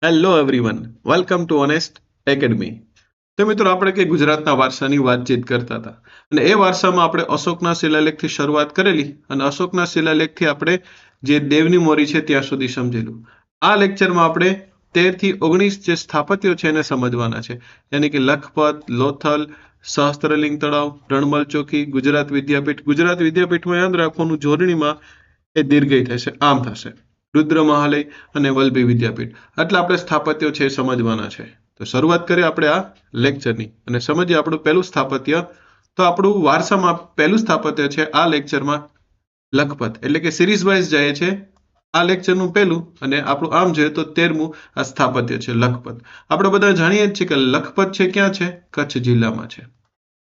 Hello everyone, welcome to honest academy. તો મિત્રો, આપણે કે ગુજરાતના વારસાની વાતચીત કરતા હતા અને એ વારસામાં આપણે અશોકના શિલાલેખથી શરૂઆત કરેલી અને અશોકના શિલાલેખથી આપણે જે દેવની મોરી છે ત્યાં સુધી સમજેલું. આ લેક્ચરમાં આપણે 13 થી 19 જે સ્થાપત્યો છે એને સમજવાના છે, યાની કે લખપત, લોથલ, સહસ્ત્રલિંગ તળાવ, રણમલ ચોકી, ગુજરાત વિદ્યાપીઠ. ગુજરાત વિદ્યાપીઠમાં યાદ રાખવાનું, જોડણીમાં એ દીર્ઘઈ થશે, આમ થશે. રુદ્ર મહાલય અને વલ્લભી વિદ્યાપીઠ. એટલે આપણે સ્થાપત્યો છે એ સમજવાના છે. તો શરૂઆત કરીએ આપણે આ લેક્ચરની અને સમજીએ આપણું પહેલું સ્થાપત્ય. તો આપણું વારસામાં પહેલું સ્થાપત્ય છે આ લેક્ચરમાં લખપત, એટલે કે સિરીઝ વાઇઝ જાય છે. આ લેક્ચરનું પહેલું અને આપણું આમ જોઈએ તો 13મું આ સ્થાપત્ય છે લખપત. આપણે બધા જાણીએ જ છીએ કે લખપત છે ક્યાં છે? કચ્છ જિલ્લામાં છે.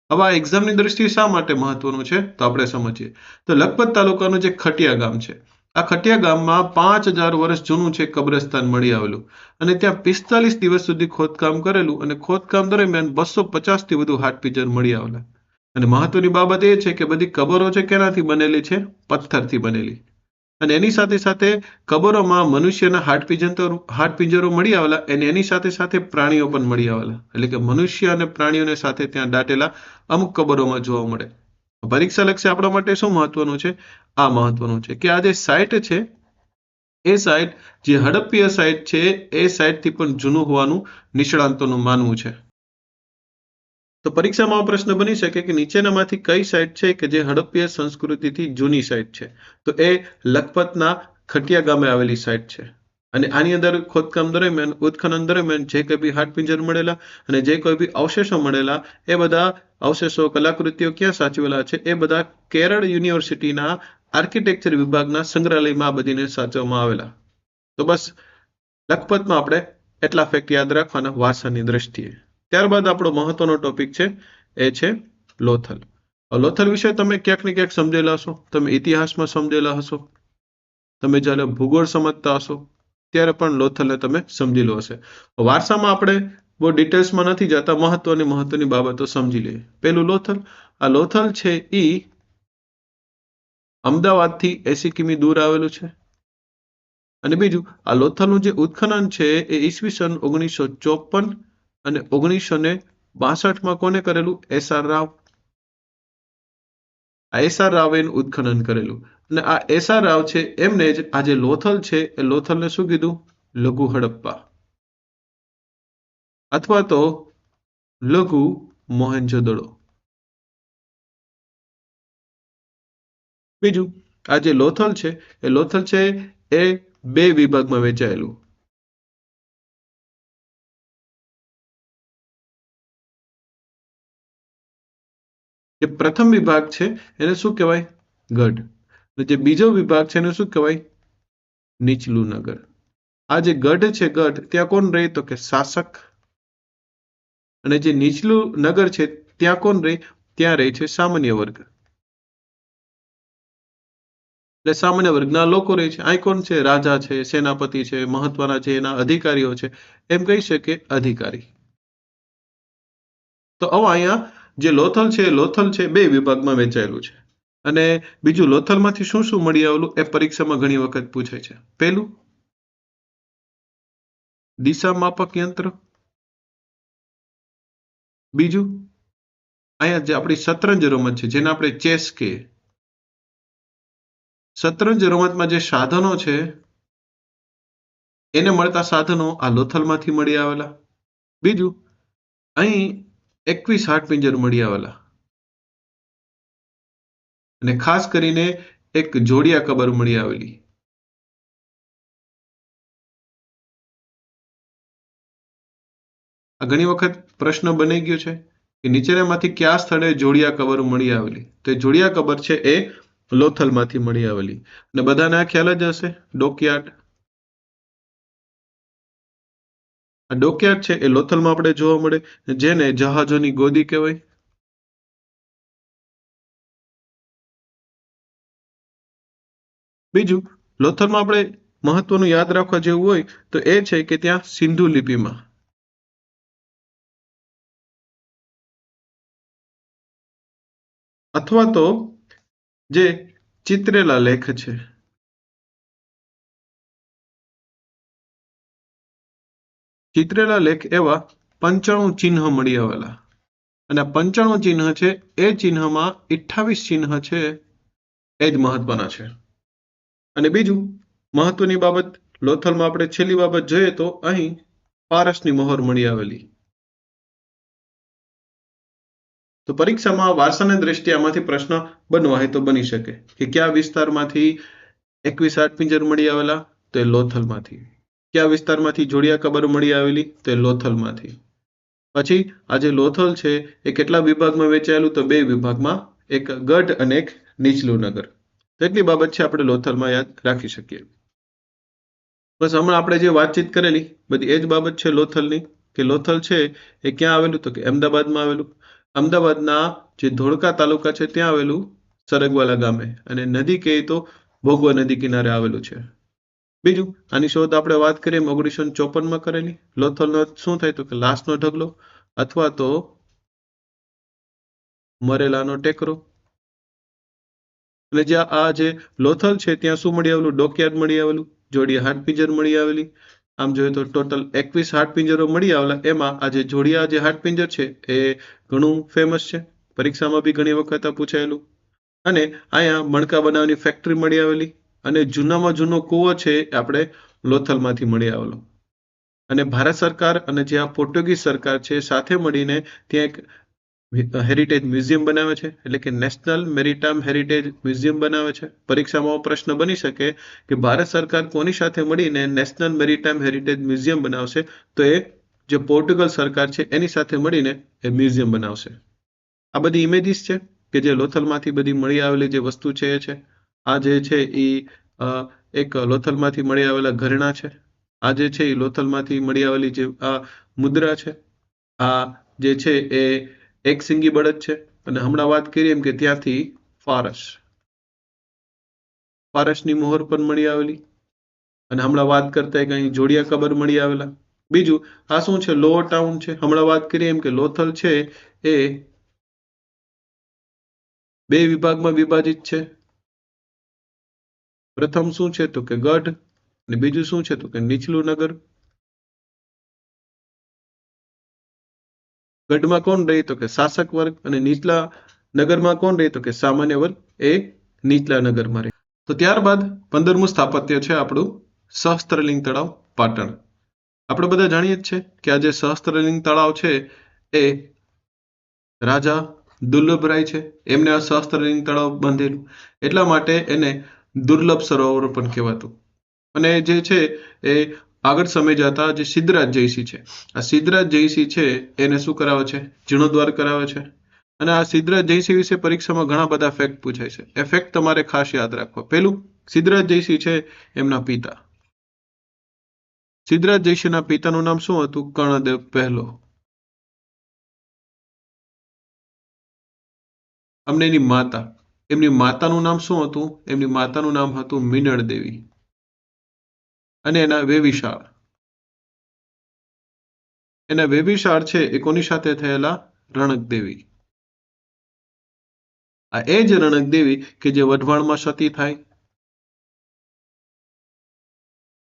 હવે આ એક્ઝામની દ્રષ્ટિએ શા માટે મહત્વનું છે તો આપણે સમજીએ. તો લખપત તાલુકાનું જે ખટિયા ગામ છે, આ ખટિયા ગામમાં 5000 વર્ષ જૂનું છે કબ્રસ્તાન મળી આવેલું અને ત્યાં 45 દિવસ સુધી ખોદકામ કરેલું અને ખોદકામ દરમિયાન 250 થી વધુ હાડપિંજર મળી આવેલા. અને મહત્વની બાબત એ છે કે બધી કબરો છે કેનાથી બનેલી છે? પથ્થરથી બનેલી. અને એની સાથે સાથે કબરોમાં મનુષ્યના હાડપિંજરો મળી આવેલા અને એની સાથે સાથે પ્રાણીઓ પણ મળી આવેલા. એટલે કે મનુષ્ય અને પ્રાણીઓને સાથે ત્યાં દાટેલા અમુક કબરોમાં જોવા મળે. પરીક્ષા લક્ષી આપણા માટે શું મહત્વનું છે? આ મહત્વનું છે કે આ જે સાઇટ છે એ સાઇટ જે હડપ્પીય સાઇટ છે એ સાઇટથી પણ જૂનું હોવાનું નિષ્ણાંતોનું માનવું છે. તો પરીક્ષામાં પ્રશ્ન બની શકે કે નીચેનામાંથી કઈ સાઇટ છે કે જે હડપ્પીય સંસ્કૃતિથી જૂની સાઇટ છે? તો એ લખપતના ખટિયા ગામે આવેલી સાઇટ છે. અને આની અંદર ખોદકામ દરમિયાન, ઉત્ખનન દરમિયાન જે કોઈ બી હાડપિંજર મળેલા અને જે કોઈ બી અવશેષો મળેલા, એ બધા અવશેષો, કલાકૃતિઓ ક્યાં સાચવેલા છે? એ બધા કેરળ યુનિવર્સિટીના આર્કિટેક્ચર વિભાગના સંગ્રહાલયમાં આ બધીને સાચવવામાં આવેલા. તો બસ લખપતમાં આપણે એટલા ફેક્ટ યાદ રાખવાના વારસાની દ્રષ્ટિએ. ત્યારબાદ આપણો મહત્વનો ટોપિક છે એ છે લોથલ. લોથલ વિશે તમે ક્યાંક ને ક્યાંક સમજેલા હશો, તમે ઇતિહાસમાં સમજેલા હશો, તમે જ્યારે ભૂગોળ સમજતા હશો ત્યારે પણ લોથલને તમે સમજેલું હશે. વારસામાં આપણે બહુ ડિટેલ્સમાં નથી જતા, મહત્વની બાબતો સમજી લઈએ. પેલું લોથલ. આ લોથલ છે એ અમદાવાદથી 80 કિમી દૂર આવેલું છે. અને બીજું, આ લોથલનું જે ઉત્ખનન છે એ ઈસવીસન 1954 અને 1962માં કોને કરેલું? એસ.આર. રાવ. આ એસ.આર. રાવે ઉત્ખનન કરેલું. અને આ એસ.આર. રાવ છે એમને જ આ જે લોથલ છે એ લોથલને શું કીધું? લઘુ હડપ્પા અથવા તો લઘુ મોહેન્જો-દડો. બીજું, આ જે લોથલ છે એ બે વિભાગમાં વહેંચાયેલું. જે પ્રથમ વિભાગ છે એને શું કહેવાય? ગઢ. અને જે બીજો વિભાગ છે એને શું કહેવાય? નીચલું નગર. આ જે ગઢ છે, ગઢ, ત્યાં કોણ રહે? તો કે શાસક. અને જે નીચલું નગર છે ત્યાં કોણ રહે? ત્યાં રહે છે સામાન્ય વર્ગ. એટલે સામાન્ય વર્ગના લોકો રહે છે. અહીં કોણ છે? રાજા છે, સેનાપતિ છે, મહત્વના છે, એના અધિકારીઓ છે, એમ કહી શકે અધિકારી. તો હવે અહીંયા જે લોથલ છે બે વિભાગમાં વહેંચાયેલું છે. અને બીજું, લોથલમાંથી શું શું મળી આવેલું એ પરીક્ષામાં ઘણી વખત પૂછાય છે. પહેલું, દિશા માપક યંત્ર. બીજું, અહીંયા જે આપણી શતરંજ રમત છે જેને આપણે ચેસ કહીએ, શતરંજ રમતમાં જે સાધનો છે એને મળતા સાધનો આ લોથલમાંથી મળી આવેલા. બીજું, અહીં 21 હાડપિંજર મળી આવેલા અને ખાસ કરીને એક જોડિયા કબર મળી આવેલી. આ ઘણી વખત પ્રશ્ન બની ગયો છે કે નીચેનામાંથી કયા સ્થળે જોડિયા કબર મળી આવેલી? તો જોડિયા કબર છે એ લોથલમાંથી મળી આવેલી. અને બધાને આ ખ્યાલ જ હશે, ડોકયાર્ડ. આ ડોકયાર્ડ છે એ લોથલમાં આપણે જોવા મળે, જેને જહાજોની ગોદી કહેવાય. બીજું, લોથલમાં આપણે મહત્વનું યાદ રાખવા જેવું હોય તો એ છે કે ત્યાં સિંધુ લિપિમાં અથવા તો જે ચિત્રેલા લેખ છે ચિત્રેલા લેખ એવા 95 ચિહ્ન મળી આવેલા અને 95 ચિહ્ન છે એ ચિહ્નમાં 28 ચિહ્ન છે એ જ મહત્વના છે. અને બીજું મહત્વની બાબત લોથલમાં આપણે છેલ્લી બાબત જોઈએ તો અહીં પારસની મહોર મળી આવેલી. તો પરીક્ષામાં વારસાની દ્રષ્ટિએ આમાંથી પ્રશ્ન બનવા હોય તો બની શકે કે કયા વિસ્તારમાંથી 21 હાડપિંજર મળી આવેલા, તો એ લોથલમાંથી. કયા વિસ્તારમાંથી જોડિયા કબર મળી આવેલી, તો એ લોથલમાંથી. પછી આ જે લોથલ છે એ કેટલા વિભાગમાં વેચાયેલું, તો 2 વિભાગમાં, એક ગઢ અને એક નીચલું નગર. તો એટલી બાબત છે આપણે લોથલમાં યાદ રાખી શકીએ. બસ હમણાં આપણે જે વાતચીત કરેલી બધી એ જ બાબત છે લોથલની, કે લોથલ છે એ ક્યાં આવેલું, તો કે અમદાવાદમાં આવેલું. અમદાવાદના જે ધોળકા તાલુકા છે ત્યાં આવેલું સરગવાલા ગામે, અને નદી કહે તો ભોગવા નદી કિનારે આવેલું છે. બીજું આની શોધ આપણે વાત કરીએ 1954માં કરેલી. લોથલનો શું થાય, તો કે લાશનો ઢગલો અથવા તો મરેલાનો ટેકરો. અને જ્યાં આ જે લોથલ છે ત્યાં શું મળી આવેલું, ડોકયાર્ડ મળી આવેલું, જોડિયા હાડપિંજર મળી આવેલી. આમ જોઈએ તો ટોટલ 21 હાડપિંજરો મળી આવેલા. એમાં આ જે જોડિયા જે હાડપિંજર છે એ ઘણું ફેમસ છે, પરીક્ષામાં બી ઘણી વખત પૂછાયેલું. અને અહીંયા મણકા બનાવવાની ફેક્ટરી મળી આવેલી. અને જૂનામાં જૂનો કૂવો છે એ આપણે લોથલમાંથી મળી આવેલો. અને ભારત સરકાર અને જે આ પોર્ટુગીઝ સરકાર છે સાથે મળીને ત્યાં એક હેરિટેજ મ્યુઝિયમ બનાવે છે, એટલે કે નેશનલ મેરીટાઈમ હેરિટેજ મ્યુઝિયમ બનાવે છે. પરીક્ષામાં પ્રશ્ન બની શકે કે ભારત સરકાર કોની સાથે મળીને નેશનલ મેરીટાઈમ હેરિટેજ મ્યુઝિયમ બનાવશે, તો એ જે પોર્ટુગલ સરકાર છે એની સાથે મળીને એ મ્યુઝિયમ બનાવશે. આ બધી ઇમેજીસ છે કે જે લોથલમાંથી બધી મળી આવેલી જે વસ્તુ છે એ છે. આ જે છે એ એક લોથલમાંથી મળી આવેલા ઘરેણાં છે. આ જે છે એ લોથલમાંથી મળી આવેલી જે આ મુદ્રા છે. આ જે છે એ એક સિંગી બળદ છે. અને હમણાં વાત કરી એમ કે ત્યાંથી પારસની મોહર પણ મળી આવેલી. અને હમણાં વાત કરતા કે અહીં જોડિયા કબર મળી આવેલા. બીજું આ શું છે, લોઅર ટાઉન છે. હમણાં વાત કરીએ એમ કે લોથલ છે એ 2 વિભાગમાં વિભાજિત છે. પ્રથમ શું છે, તો કે ગઢ, અને બીજું શું છે, તો કે નીચલું નગર. ગઢમાં કોણ રહી, તો કે શાસક વર્ગ, અને નીચલા નગરમાં કોણ રહી, તો કે સામાન્ય વર્ગ એ નીચલા નગરમાં રહે. તો ત્યારબાદ 15મું સ્થાપત્ય છે આપણું સહસ્ત્રલિંગ તળાવ પાટણ. આપણે બધા જાણીએ જ છે કે આ જે સહસ્ત્રલિંગ તળાવ છે એ રાજા દુર્લભરાય છે એમને આ સહસ્ત્રલિંગ તળાવ બાંધેલું, એટલા માટે એને દુર્લભ સરોવર પણ કહેવાતું. અને જે છે એ આગળ સમય જતા જે સિદ્ધરાજ જયસિંહ છે, આ સિદ્ધરાજ જયસિંહ છે એને શું કરાવે છે, જીર્ણોદ્ધાર કરાવે છે. અને આ સિદ્ધરાજ જયસિંહ વિશે પરીક્ષામાં ઘણા બધા ફેક્ટ પૂછાય છે. એ ફેક્ટ તમારે ખાસ યાદ રાખવા. પહેલું, સિદ્ધરાજ જયસિંહ છે એમના પિતા. સિદ્ધરાજ જયસિંહના પિતાનું નામ શું હતું, કર્ણદેવ પહેલો. અમને એની માતાનું નામ શું હતું, એમની માતાનું નામ હતું મિનળ દેવી. અને એના વેવિશાળ છે એ કોની સાથે થયેલા, રણક દેવી. આ એ જ રણક દેવી કે જે વઢવાણમાં સતી થાય.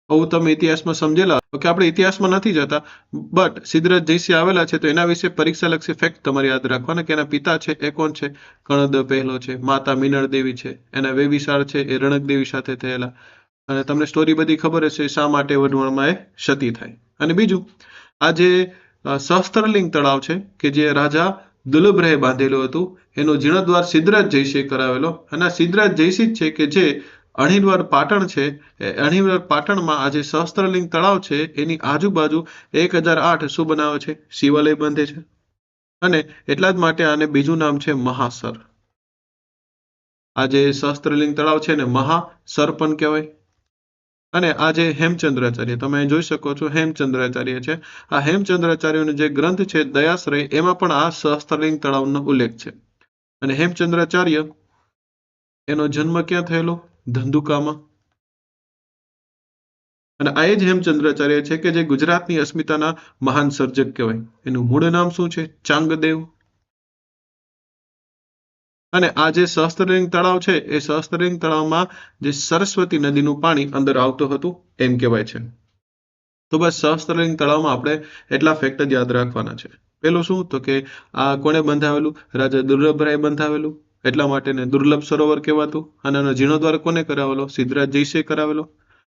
આવું તમે ઇતિહાસમાં સમજેલા કે આપણે ઇતિહાસમાં નથી જતા, બટ સિદ્ધરાજ જયસિંહ આવેલા છે તો એના વિશે પરીક્ષાલક્ષી ફેક્ટ તમારે યાદ રાખવાના કે એના પિતા છે એ કોણ છે, કર્ણદેવ પહેલો છે. માતા મિનળ દેવી છે. એના વેવિશાળ છે એ રણક દેવી સાથે થયેલા. અને તમને સ્ટોરી બધી ખબર હશે શા માટે વઢવાણમાં એ સતી થાય. અને બીજું, આ જે સહસ્ત્રલિંગ તળાવ છે કે જે રાજા દુર્લભરાયે બાંધેલું હતું, એનો જીર્ણોદ્ધાર સિદ્ધરાજ જયસિંહે કરાવેલો. અને આ સિદ્ધરાજ જયસિંહ છે કે જે અણહિલવાડ પાટણ છે, એ અણહિલવાડ પાટણમાં આ જે સહસ્ત્રલિંગ તળાવ છે એની આજુબાજુ 1008 શું બનાવે છે, શિવાલય બાંધે છે. અને એટલા જ માટે આને બીજું નામ છે મહાસર. આ જે સહસ્ત્રલિંગ તળાવ છે ને મહાસર પણ કહેવાય. અને આ જે હેમચંદ્રાચાર્ય તમે જોઈ શકો છો, હેમચંદ્રાચાર્ય છે. આ હેમચંદ્રાચાર્યનો જે ગ્રંથ છે દયાશ્રય, એમાં પણ આ સહસ્ત્રલિંગ તળાવનો ઉલ્લેખ છે. અને હેમચંદ્રાચાર્ય એનો જન્મ ક્યાં થયેલો, ધંધુકામાં. અને આ એ જ હેમચંદ્રાચાર્ય છે કે જે ગુજરાતની અસ્મિતાના મહાન સર્જક કહેવાય. એનું મૂળ નામ શું છે, ચાંગદેવ. અને આ જે સહસ્ત્રલિંગ તળાવ છે એ સહસ્ત્રલિંગ તળાવમાં જે સરસ્વતી નદીનું પાણી અંદર આવતું હતું એમ કહેવાય છે. તો બસ સહસ્ત્રલિંગ તળાવમાં આપણે એટલા ફેક્ટ જ યાદ રાખવાના છે. પેલું શું તો કે આ કોણે બંધાવેલું? રાજા દુર્લભરાય બંધાવેલું, એટલા માટે ને દુર્લભ સરોવર કહેવાતું. અને આનો જીર્ણોદ્ધાર કોને કરાવેલો? સિદ્ધરાજ જયસિંહે કરાવેલો.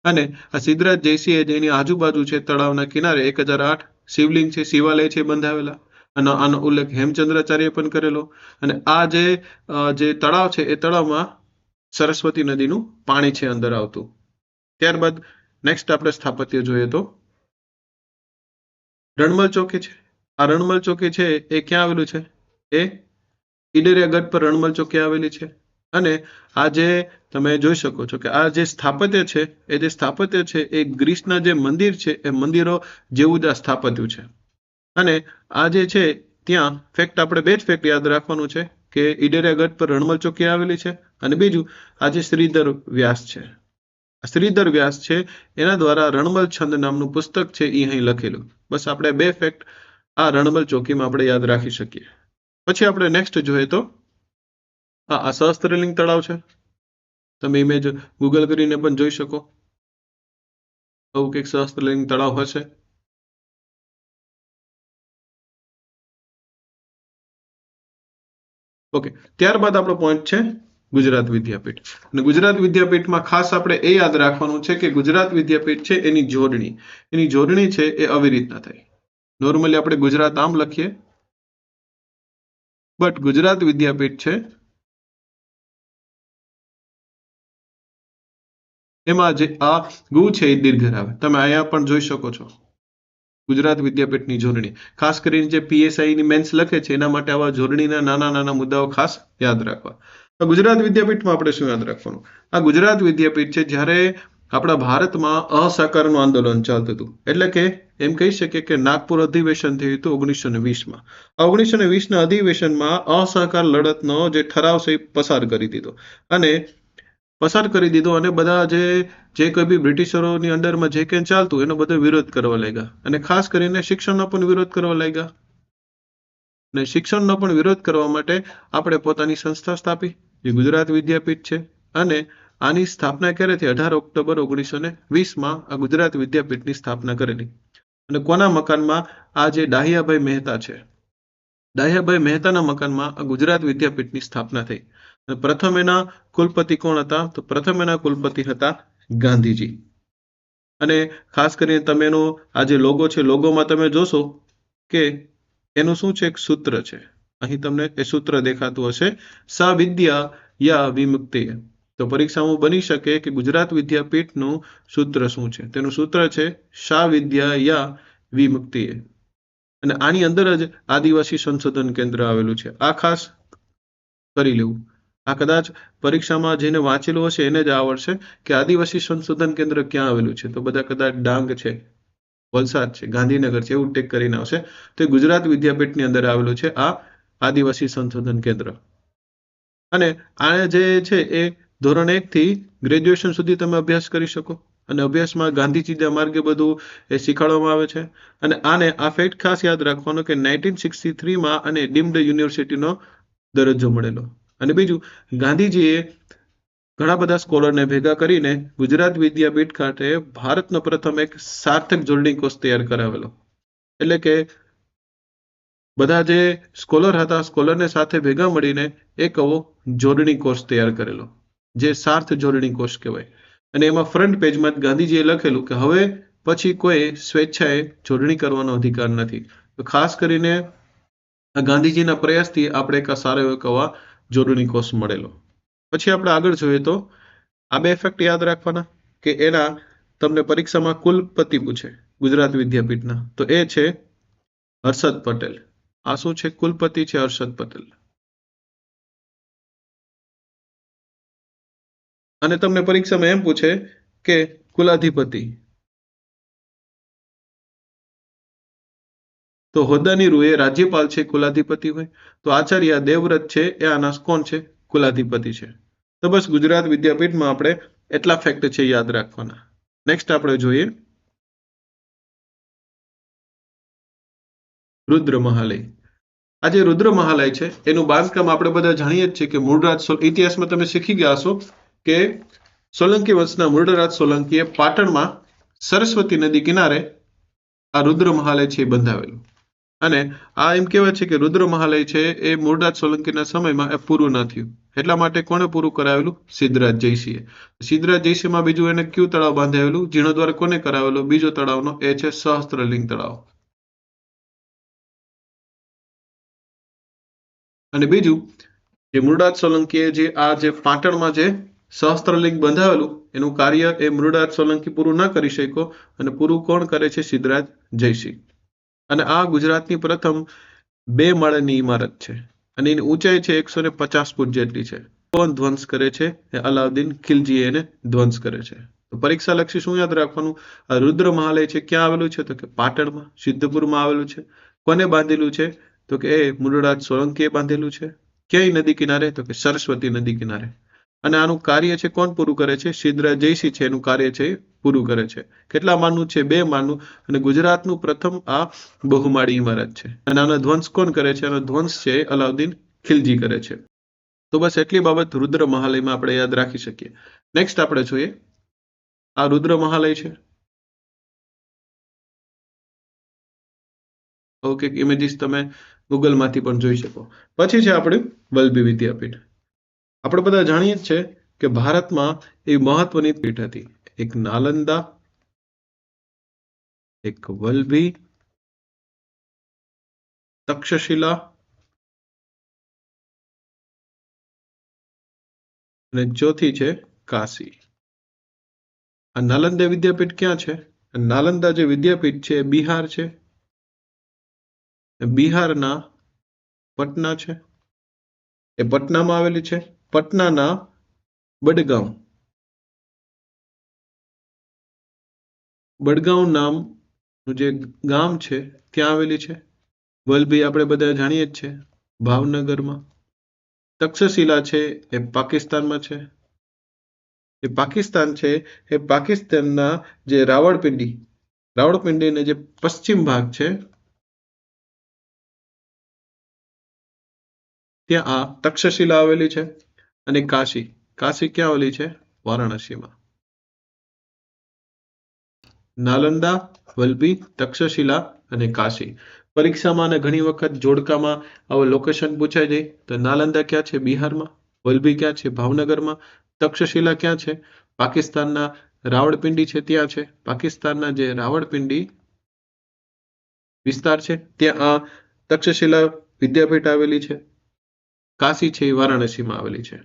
અને આ સિદ્ધરાજ જયસિંહે જેની આજુબાજુ છે તળાવના કિનારે 1008 શિવલિંગ છે, શિવાલય છે બંધાવેલા. અને આનો ઉલ્લેખ હેમચંદ્રાચાર્ય પણ કરેલો. અને આ જે તળાવ છે એ તળાવમાં સરસ્વતી નદીનું પાણી છે અંદર આવતું. ત્યારબાદ નેક્સ્ટ આપણે સ્થાપત્ય જોઈએ તો રણમલ ચોકી છે. આ રણમલ ચોકી છે એ ક્યાં આવેલું છે? એ ઈડરિયા ગઢ પર રણમલ ચોકી આવેલી છે. અને આ જે તમે જોઈ શકો છો કે આ જે સ્થાપત્ય છે એ ગ્રીસના જે મંદિર છે એ મંદિરો જેવું જ આ સ્થાપત્ય છે. અને આ જે છે ત્યાં ફેક્ટ આપણે બે જ ફેક્ટ યાદ રાખવાનું છે કે ઈડરિયા ગઢ પર રણમલ ચોકી આવેલી છે. અને બીજું આ જે શ્રીધર વ્યાસ છે, શ્રીધર વ્યાસ છે એના દ્વારા રણમલ છંદ નામનું પુસ્તક છે એ અહીં લખેલું. બસ આપણે બે ફેક્ટ આ રણમલ ચોકીમાં આપણે યાદ રાખી શકીએ. પછી આપણે નેક્સ્ટ જોઈએ તો આ સહસ્ત્રલિંગ તળાવ છે. તમે ઇમેજ ગૂગલ કરીને પણ જોઈ શકો. આવું કંઈક સહસ્ત્રલિંગ તળાવ હશે. ઓકે, ત્યારબાદ આપણો પોઈન્ટ છે ગુજરાત વિદ્યાપીઠ. અને ગુજરાત વિદ્યાપીઠમાં ખાસ આપણે એ યાદ રાખવાનું છે કે ગુજરાત વિદ્યાપીઠ છે એની જોડણી છે એ આવી રીતના થાય. નોર્મલી આપણે ગુજરાત આમ લખીએ, બટ ગુજરાત વિદ્યાપીઠ છે એમાં જે આ ગુ છે એ દીર્ઘ આવે. તમે અહીંયા પણ જોઈ શકો છો ગુજરાત વિદ્યાપીઠની જોડણી. ખાસ કરીને જે PSI ની મેન્સ લખે છે એના માટે આવા જોડણીના નાના નાના મુદ્દાઓ ખાસ યાદ રાખવા. તો ગુજરાત વિદ્યાપીઠમાં આપણે શું યાદ રાખવાનું? આ ગુજરાત વિદ્યાપીઠ છે જ્યારે આપણા ભારતમાં અસહકારનું આંદોલન ચાલતું હતું. એટલે કે એમ કહી શકીએ કે નાગપુર અધિવેશન થયું હતું 1920માં. 1920ના અધિવેશનમાં અસહકાર લડતનો જે ઠરાવ છે પસાર કરી દીધો. અને બધા જે કોઈ બી બ્રિટિશરોની અંડરમાં જે કંઈ ચાલતું એનો બધો વિરોધ કરવા લાગ્યા. અને ખાસ કરીને શિક્ષણનો પણ વિરોધ કરવા લાગ્યા. અને શિક્ષણનો પણ વિરોધ કરવા માટે આપણે પોતાની સંસ્થા સ્થાપી જે ગુજરાત વિદ્યાપીઠ છે. અને આની સ્થાપના ક્યારે થઈ? 18 ઓક્ટોબર 1920માં આ ગુજરાત વિદ્યાપીઠની સ્થાપના કરેલી. અને કોના મકાનમાં? આ જે ડાહ્યાભાઈ મહેતા છે, ડાહ્યાભાઈ મહેતાના મકાનમાં આ ગુજરાત વિદ્યાપીઠની સ્થાપના થઈ. અને પ્રથમ એના કુલપતિ કોણ હતા? તો પ્રથમ એના કુલપતિ હતા ગાંધીજી. અને ખાસ કરીને તમે એનો આ જે લોગો છે, લોગોમાં તમે જોશો કે એનું શું છે? એક સૂત્ર છે. અહીં તમને એ સૂત્ર દેખાતું હશે, સા વિદ્યા યા વિમુક્તિ. તો પરીક્ષામાં બની શકે કે ગુજરાત વિદ્યાપીઠનું સૂત્ર શું છે? તેનું સૂત્ર છે શા વિદ્યા યા વિમુક્તિ. અને આની અંદર જ આદિવાસી સંશોધન કેન્દ્ર આવેલું છે. આ ખાસ કરી લેવું. આ કદાચ પરીક્ષામાં જેને વાંચેલું હશે એને જ આવડશે કે આદિવાસી સંશોધન કેન્દ્ર ક્યાં આવેલું છે. તો બધા કદાચ ડાંગ છે, વલસાડ છે, ગાંધીનગર છે એવું ટેક કરીને આવશે. તો એ ગુજરાત વિદ્યાપીઠની અંદર આવેલું છે આ આદિવાસી સંશોધન કેન્દ્ર. અને આ જે છે એ ધોરણ 1 થી ગ્રેજ્યુએશન સુધી તમે અભ્યાસ કરી શકો. અને અભ્યાસમાં ગાંધીજીના માર્ગે બધું એ શીખવાડવામાં આવે છે. અને આ ફેક્ટ ખાસ યાદ રાખવાનો કે 1963માં આને ડીમ્ડ યુનિવર્સિટીનો દરજ્જો મળેલો. અને બીજું, ગાંધીજીએ ઘણા બધા સ્કોલરને ભેગા કરીને ગુજરાત વિદ્યાપીઠ ખાતે ભારતનો પ્રથમ એક સાર્થક જોડણી કોર્સ તૈયાર કરાવેલો. એટલે કે બધા જે સ્કોલર હતા, સ્કોલરને સાથે ભેગા મળીને એક આવો જોડણી કોર્સ તૈયાર કરેલો, જે સાર્થ જોડણી કોર્સ કહેવાય. અને એમાં ફ્રન્ટ પેજમાં ગાંધીજીએ લખેલું કે હવે પછી કોઈ સ્વેચ્છાએ જોડણી કરવાનો અધિકાર નથી. તો ખાસ કરીને આ ગાંધીજીના પ્રયાસથી આપણે એક સારો એવો જોડણી કોર્સ મળેલો. પછી આપણે આગળ જોઈએ તો આ બે ફેક્ટ યાદ રાખવાના કે એના તમને પરીક્ષામાં કુલપતિ પૂછે ગુજરાત વિદ્યાપીઠના, તો એ છે હર્ષદ પટેલ. આ શું છે? કુલપતિ છે હર્ષદ પટેલ. અને તમને પરીક્ષામાં એમ પૂછે કે કુલાધિપતિ, તો હોદ્દાની રૂએ રાજ્યપાલ છે કુલાધિપતિ હોય. તો આચાર્ય દેવવ્રત છે એ આના કોણ છે? કુલાધિપતિ છે. તો બસ ગુજરાત વિદ્યાપીઠમાં આપણે એટલા ફેક્ટ છે યાદ રાખવાના. નેક્સ્ટ આપણે જોઈએ રુદ્ર મહાલય. આ જે રુદ્ર મહાલય છે એનું બાંધકામ આપણે બધા જાણીએ જ છીએ કે મૂળરાજ ઇતિહાસમાં તમે શીખી ગયા હશો કે સોલંકી વંશના મૂળરાજ સોલંકીએ પાટણમાં સરસ્વતી નદી કિનારે આ રુદ્ર મહાલય છે એ બંધાવેલું. અને આ એમ કહેવાય છે કે રુદ્ર મહાલય છે એ મૂળરાજ સોલંકીના સમયમાં એ પૂરું ન થયું. એટલા માટે કોણે પૂરું કરાવેલું? સિદ્ધરાજ જયસિંહે. સિદ્ધરાજ જયસિંહમાં બીજું એને કયું તળાવ બાંધાવેલું? જીર્ણોદ્વાર કોને કરાવેલો? બીજો તળાવનો એ છે સહસ્ત્રલિંગ તળાવ. અને બીજું જે મૃડાજ સોલંકીએ જે પાટણમાં જે સહસ્ત્રલિંગ બંધાવેલું એનું કાર્ય એ મૃડાજ સોલંકી પૂરું ન કરી શક્યો અને પૂરું કોણ કરે છે? સિદ્ધરાજ જયસિંહ. અને આ ગુજરાતની પ્રથમ 2 માળની ઇમારત છે અને એની ઊંચાઈ છે 150 ફૂટ જેટલી છે. કોણ ધ્વંસ કરે છે? એ અલાઉદ્દીન ખિલજી એને ધ્વંસ કરે છે. તો પરીક્ષા લક્ષી શું યાદ રાખવાનું? આ રુદ્ર મહાલય છે ક્યાં આવેલું છે? તો કે પાટણમાં, સિદ્ધપુરમાં આવેલું છે. કોને બાંધેલું છે? તો કે એ મૃડરાજ સોલંકીએ બાંધેલું છે. ક્યાંય નદી કિનારે? તો કે સરસ્વતી નદી કિનારે. અને આનું કાર્ય છે કોણ પૂરું કરે છે? સિદ્ધરાજ જયસિંહ છે એનું કાર્ય છે પૂરું કરે છે. કેટલા માળનું છે? 2 માળનું. અને ગુજરાતનું પ્રથમ આ બહુમાળી ઇમારત છે. અને આનો ધ્વંસ કોણ કરે છે? આનો ધ્વંસ છે અલાઉદ્દીન ખિલજી કરે છે. તો બસ એટલી બાબત રુદ્ર મહાલયમાં આપણે યાદ રાખી શકીએ. નેક્સ્ટ આપણે જોઈએ આ રુદ્ર મહાલય છે. ઓકે, ઇમેજીસ તમે ગૂગલમાંથી પણ જોઈ શકો. પછી છે આપણે વલ્લભી વિદ્યાપીઠ. આપણે બધા જાણીએ જ છે કે ભારતમાં એ મહત્વની પીઠ હતી. એક નાલંદા, એક વલ્લભી, તક્ષશિલા અને ચોથી છે કાશી. આ નાલંદા વિદ્યાપીઠ ક્યાં છે? નાલંદા જે વિદ્યાપીઠ છે એ બિહાર છે. બિહારના પટના છે. એ પટનામાં આવેલી છે. પટનાના બડગાંવ નામનું જે ગામ છે ત્યાં આવેલી છે. વલ્લભી આપણે બધા જાણીએ જ છે ભાવનગરમાં. તક્ષશિલા છે એ પાકિસ્તાનમાં છે. એ પાકિસ્તાન છે એ પાકિસ્તાનના જે રાવળપિંડીને જે પશ્ચિમ ભાગ છે ત્યાં આ તક્ષશિલા આવેલી છે. અને કાશી ક્યાં આવેલી છે? વારાણસીમાં. નાલંદા, વલ્લભી, તક્ષશિલા અને કાશી. પરીક્ષામાં અને ઘણી વખત જોડકામાં આવું લોકેશન પૂછાય જાય તો નાલંદા ક્યાં છે? બિહારમાં. વલ્લભી ક્યાં છે? ભાવનગરમાં. તક્ષશિલા ક્યાં છે? પાકિસ્તાનના રાવળપિંડી છે ત્યાં છે. પાકિસ્તાનના જે રાવળપિંડી વિસ્તાર છે ત્યાં આ તક્ષશિલા વિદ્યાપીઠ આવેલી છે. કાશી છે એ વારાણસીમાં આવેલી છે.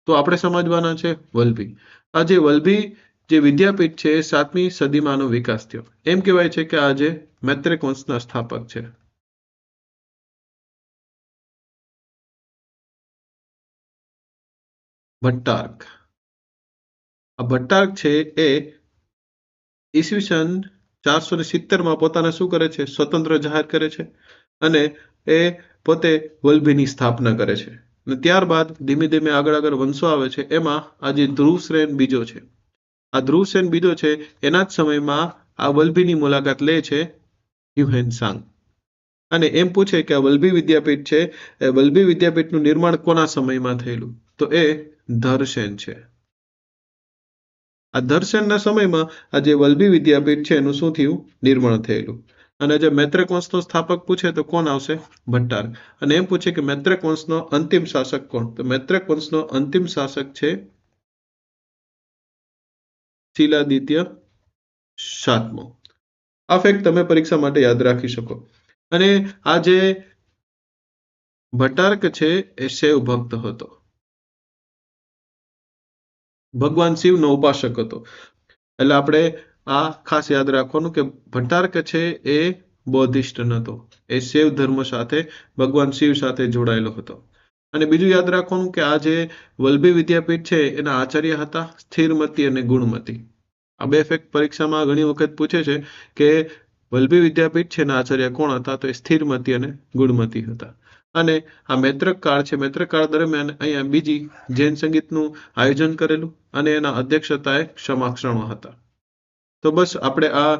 તો આપણે સમજવાના છે વલ્લભી. આ જે વલ્લભી જે વિદ્યાપીઠ છે એ 7મી સદીમાંનો વિકાસ થયો. એમ કહેવાય છે કે આ જે મૈત્રેક વંશના સ્થાપક છે. ભટ્ટાર્ક. આ ભટ્ટાર્ક છે એ ઈસવીસન 470માં પોતાને શું કરે છે? સ્વતંત્ર જાહેર કરે છે અને એ પોતે વલ્લભીની સ્થાપના કરે છે. અને ત્યારબાદ ધીમે ધીમે આગળ વંશો આવે છે. એમાં આ જે ધ્રુવસેન બીજો છે, આ ધ્રુવસેન બીજો છે એના જ સમયમાં આ વલ્લભીની મુલાકાત લે છે હ્યુએન ત્સાંગ અને એમ પૂછે કે આ વલ્લભી વિદ્યાપીઠ છે એ વલ્લભી વિદ્યાપીઠનું નિર્માણ કોના સમયમાં થયેલું? તો એ ધરસેન છે. આ ધરસેનના સમયમાં આ જે વલ્લભી વિદ્યાપીઠ છે એનું શું થયું? નિર્માણ થયેલું. અને જે મૈત્રેક વંશનો સ્થાપક પૂછે તો કોણ આવશે? ભટ્ટાર્ક. અને એમ પૂછે કે મૈત્રેક વંશનો અંતિમ શાસક કોણ? તો મૈત્રેક વંશનો અંતિમ શાસક છે શિલાદિત્ય સાતમો. આ ફેક્ટ તમે પરીક્ષા માટે યાદ રાખી શકો. અને આ જે ભટ્ટાર્ક છે એ શૈવ ભક્ત હતો. ભગવાન શિવનો ઉપાસક હતો. એટલે આપણે આ ખાસ યાદ રાખવાનું કે ભટ્ટાર્ક છે એ બૌદ્ધિસ્ટ નહોતો. એ શૈવ ધર્મ સાથે ભગવાન શિવ સાથે જોડાયેલો હતો. અને બીજું યાદ રાખવાનું કે આ જે વલ્લભી વિદ્યાપીઠ છે એના આચાર્ય હતા સ્થિરમતી અને ગુણમતી. આ 2 ફેક્ટ પરીક્ષામાં ઘણી વખત પૂછે છે કે વલ્લભી વિદ્યાપીઠ છે એના આચાર્ય કોણ હતા? તો એ સ્થિરમતી અને ગુણમતી હતા. અને આ મૈત્રક કાળ છે. મૈત્રક કાળ દરમિયાન અહીંયા બીજી જૈન સંગીતનું આયોજન કરેલું અને એના અધ્યક્ષતાએ ક્ષમાક્ષણો હતા. તો બસ આપણે આ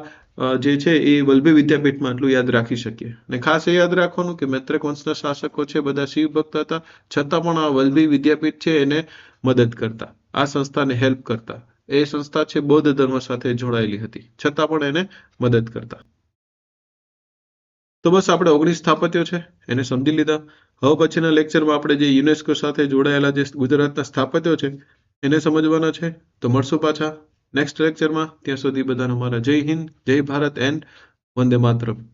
જે છે એ વલ્લભી વિદ્યાપીઠમાં આટલું યાદ રાખી શકીએ. અને ખાસ એ યાદ રાખવાનું કે મૈત્રક વંશના શાસકો છે બધા શિવ ભક્ત હતા, છતાં પણ આ વલ્લભી વિદ્યાપીઠ છે એને મદદ કરતા, આ સંસ્થાને હેલ્પ કરતા. એ સંસ્થા છે બૌદ્ધ ધર્મ સાથે જોડાયેલી હતી, છતાં પણ એને મદદ કરતા. તો બસ આપણે 19 સ્થાપત્યો છે એને સમજી લીધા. હવે પછીના લેક્ચરમાં આપણે જે યુનેસ્કો સાથે જોડાયેલા જે ગુજરાતના સ્થાપત્યો છે એને સમજવાના છે. તો મળશું પાછા નેક્સ્ટ લેક્ચરમાં. ત્યાં સુધી બધાને મારા જય હિન્દ, જય ભારત એન્ડ વંદે માતરમ.